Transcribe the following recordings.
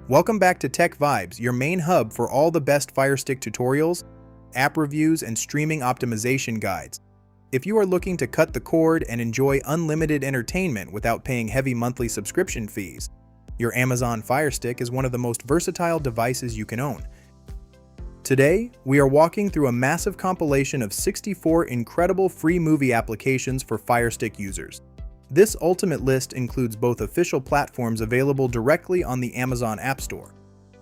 Welcome back to TechVibes, your main hub for all the best FireStick tutorials, app reviews, and streaming optimization guides. If you are looking to cut the cord and enjoy unlimited entertainment without paying heavy monthly subscription fees, your Amazon FireStick is one of the most versatile devices you can own. Today, we are walking through a massive compilation of 64 incredible free movie applications for FireStick users. This ultimate list includes both official platforms available directly on the Amazon App Store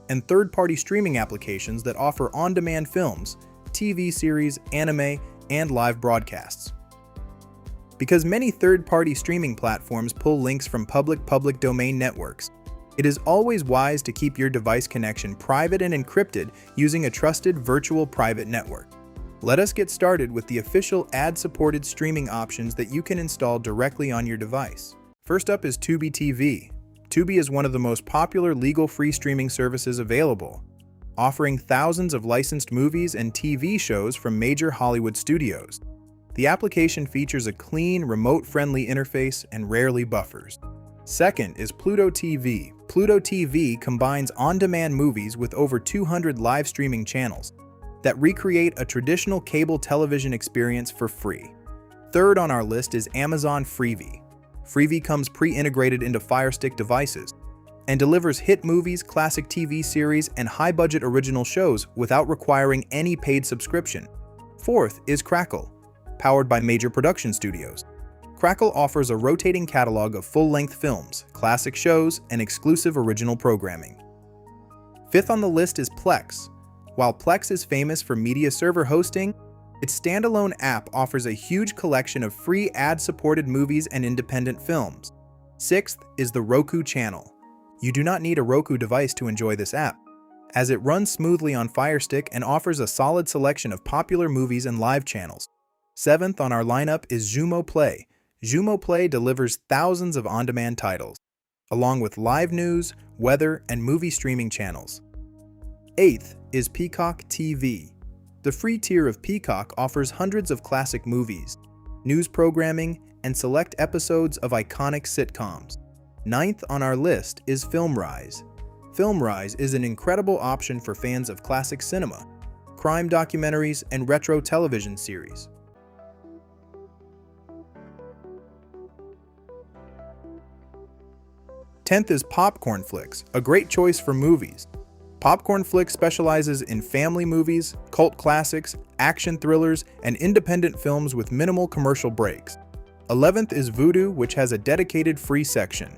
and third-party streaming applications that offer on-demand films, TV series, anime, and live broadcasts. Because many third-party streaming platforms pull links from public domain networks, it is always wise to keep your device connection private and encrypted using a trusted virtual private network. Let us get started with the official ad-supported streaming options that you can install directly on your device. First up is Tubi TV. Tubi is one of the most popular legal free streaming services available, offering thousands of licensed movies and TV shows from major Hollywood studios. The application features a clean, remote-friendly interface and rarely buffers. Second is Pluto TV. Pluto TV combines on-demand movies with over 200 live streaming channels that recreate a traditional cable television experience for free. Third on our list is Amazon Freevee. Freevee comes pre-integrated into FireStick devices and delivers hit movies, classic TV series, and high-budget original shows without requiring any paid subscription. Fourth is Crackle, powered by major production studios. Crackle offers a rotating catalog of full-length films, classic shows, and exclusive original programming. Fifth on the list is Plex. While Plex is famous for media server hosting, its standalone app offers a huge collection of free ad-supported movies and independent films. Sixth is the Roku Channel. You do not need a Roku device to enjoy this app, as it runs smoothly on FireStick and offers a solid selection of popular movies and live channels. Seventh on our lineup is Xumo Play. Xumo Play delivers thousands of on-demand titles, along with live news, weather, and movie streaming channels. Eighth is Peacock TV. The free tier of Peacock offers hundreds of classic movies, news programming, and select episodes of iconic sitcoms. Ninth on our list is FilmRise. FilmRise is an incredible option for fans of classic cinema, crime documentaries, and retro television series. 10th is Popcornflix, a great choice for movies. Popcornflix specializes in family movies, cult classics, action thrillers, and independent films with minimal commercial breaks. 11th is Vudu, which has a dedicated free section.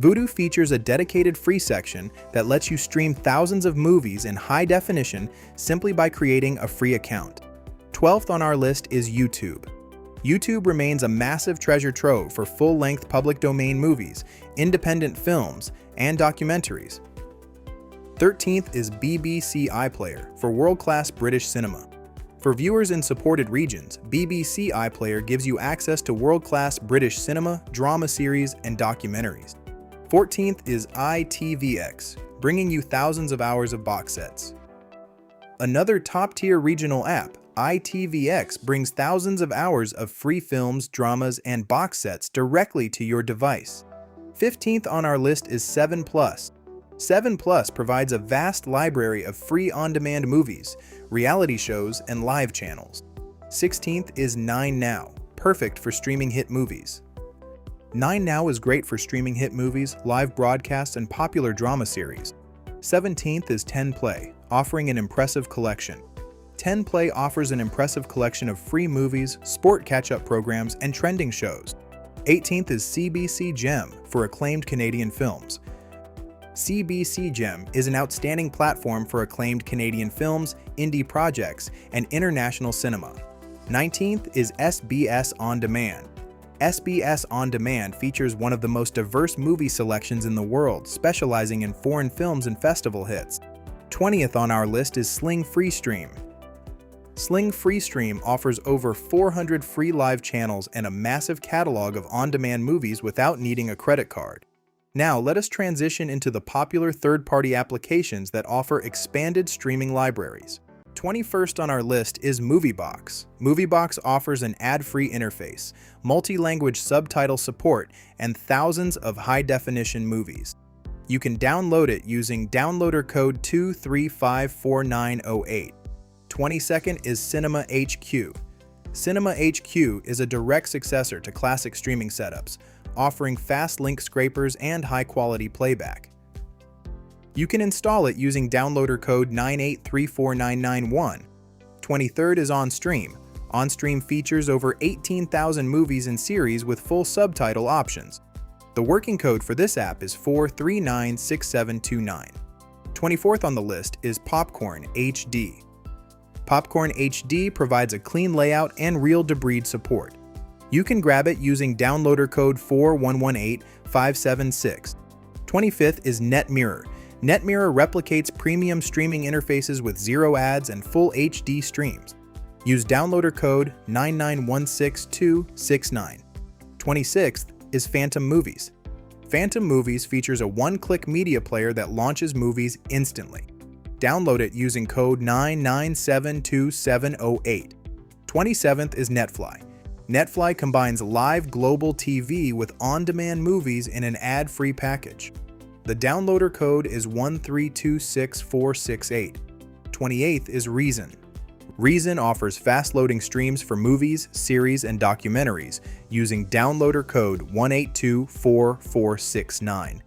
Vudu features a dedicated free section that lets you stream thousands of movies in high definition simply by creating a free account. 12th on our list is YouTube. YouTube remains a massive treasure trove for full-length public domain movies, independent films, and documentaries. 13th is BBC iPlayer for world-class British cinema. For viewers in supported regions, BBC iPlayer gives you access to world-class British cinema, drama series, and documentaries. 14th is ITVX, bringing you thousands of hours of box sets. Another top-tier regional app, ITVX brings thousands of hours of free films, dramas, and box sets directly to your device. 15th on our list is 7plus. 7plus provides a vast library of free on-demand movies, reality shows, and live channels. 16th is 9Now, perfect for streaming hit movies. 9Now is great for streaming hit movies, live broadcasts, and popular drama series. 17th is 10play, offering an impressive collection. 10play offers an impressive collection of free movies, sport catch-up programs, and trending shows. 18th is CBC Gem for acclaimed Canadian films. CBC Gem is an outstanding platform for acclaimed Canadian films, indie projects, and international cinema. 19th is SBS On Demand. SBS On Demand features one of the most diverse movie selections in the world, specializing in foreign films and festival hits. 20th on our list is Sling Freestream. Sling Freestream offers over 400 free live channels and a massive catalog of on-demand movies without needing a credit card. Now let us transition into the popular third-party applications that offer expanded streaming libraries. 21st on our list is MovieBox. MovieBox offers an ad-free interface, multi-language subtitle support, and thousands of high-definition movies. You can download it using downloader code 2354908. 22nd is Cinema HQ. Cinema HQ is a direct successor to classic streaming setups, offering fast link scrapers and high-quality playback. You can install it using downloader code 9834991. 23rd is OnStream. OnStream features over 18,000 movies and series with full subtitle options. The working code for this app is 4396729. 24th on the list is Popcorn HD. Popcorn HD provides a clean layout and real debris support. You can grab it using downloader code 4118576. 25th is NetMirror. NetMirror replicates premium streaming interfaces with zero ads and full HD streams. Use downloader code 9916269. 26th is Phantom Movies. Phantom Movies features a one-click media player that launches movies instantly. Download it using code 9972708. 27th is Netfly. Netfly combines live global TV with on-demand movies in an ad-free package. The downloader code is 1326468. 28th is Reason. Reason offers fast-loading streams for movies, series, and documentaries using downloader code 1824469.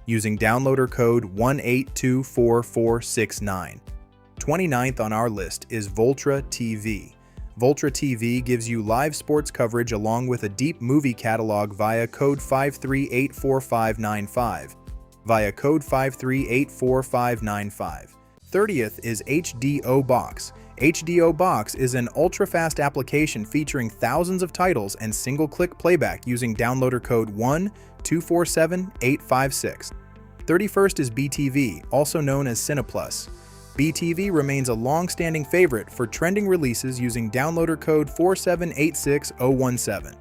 Using downloader code 1824469. 29th on our list is Vultra TV. Vultra TV gives you live sports coverage along with a deep movie catalog via code 5384595. Via code 5384595. 30th is HDO Box. HDO Box is an ultra-fast application featuring thousands of titles and single-click playback using downloader code 1247856. 31st is BTV, also known as Cineplus. BTV remains a long-standing favorite for trending releases using downloader code 4786017.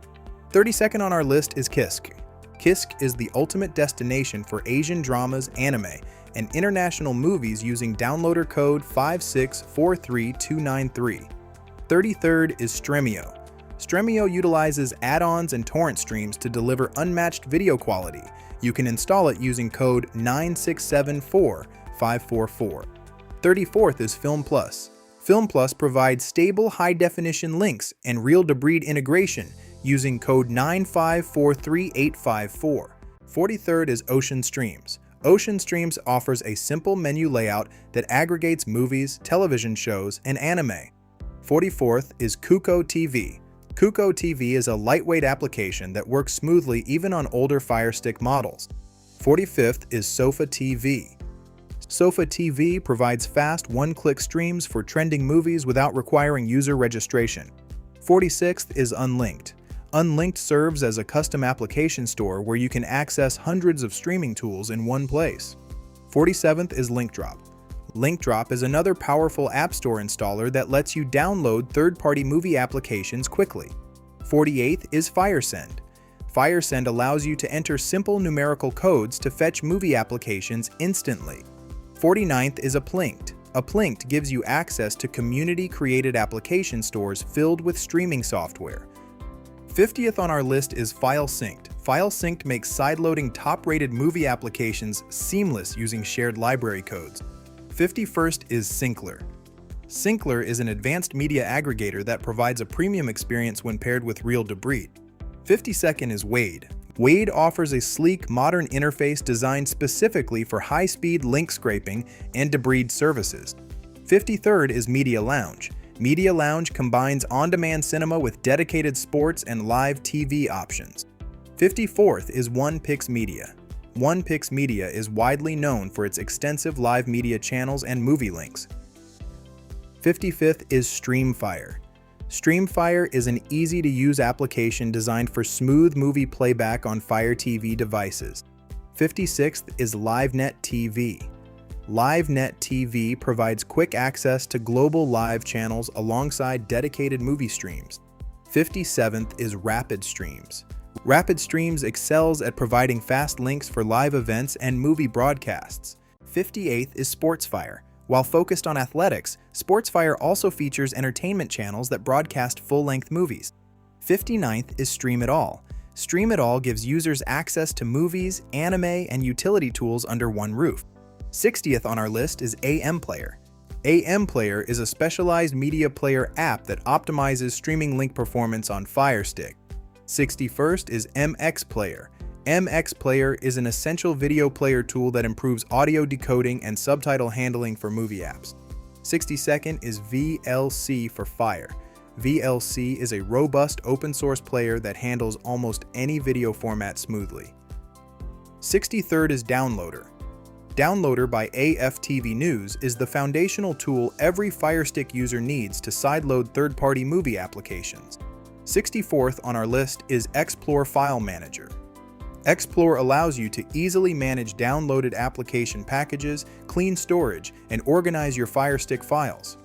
32nd on our list is Kisk. Kisk is the ultimate destination for Asian dramas, anime, and international movies using downloader code 5643293. 33rd is Stremio. Stremio utilizes add-ons and torrent streams to deliver unmatched video quality. You can install it using code 9674544. 34th is FilmPlus. FilmPlus provides stable high-definition links and real debris integration using code 9543854. 43rd is Ocean Streams. Ocean Streams offers a simple menu layout that aggregates movies, television shows, and anime. 44th is Kuko TV. Kuko TV is a lightweight application that works smoothly even on older FireStick models. 45th is Sofa TV. Sofa TV provides fast one-click streams for trending movies without requiring user registration. 46th is Unlinked. Unlinked serves as a custom application store where you can access hundreds of streaming tools in one place. 47th is LinkDrop. LinkDrop is another powerful App Store installer that lets you download third-party movie applications quickly. 48th is FireSend. FireSend allows you to enter simple numerical codes to fetch movie applications instantly. 49th is Uplinked. Uplinked gives you access to community-created application stores filled with streaming software. 50th on our list is FileSynced. FileSynced makes sideloading top-rated movie applications seamless using shared library codes. 51st is Syncler. Syncler is an advanced media aggregator that provides a premium experience when paired with real debris. 52nd is Wade. Wade offers a sleek, modern interface designed specifically for high-speed link scraping and debris services. 53rd is Media Lounge. Media Lounge combines on-demand cinema with dedicated sports and live TV options. 54th is OnePix Media. OnePix Media is widely known for its extensive live media channels and movie links. 55th is Streamfire. Streamfire is an easy-to-use application designed for smooth movie playback on Fire TV devices. 56th is LiveNet TV. LiveNet TV provides quick access to global live channels alongside dedicated movie streams. 57th is Rapid Streams. Rapid Streams excels at providing fast links for live events and movie broadcasts. 58th is SportsFire. While focused on athletics, SportsFire also features entertainment channels that broadcast full-length movies. 59th is Stream It All. Stream It All gives users access to movies, anime, and utility tools under one roof. 60th on our list is iPlayer. iPlayer is a specialized media player app that optimizes streaming link performance on FireStick. 61st is iPlayer. iPlayer is an essential video player tool that improves audio decoding and subtitle handling for movie apps. 62nd is VLC for Fire. VLC is a robust open-source player that handles almost any video format smoothly. 63rd is Downloader. Downloader by AFTV News is the foundational tool every FireStick user needs to sideload third-party movie applications. 64th on our list is Explore File Manager. Explore allows you to easily manage downloaded application packages, clean storage, and organize your FireStick files.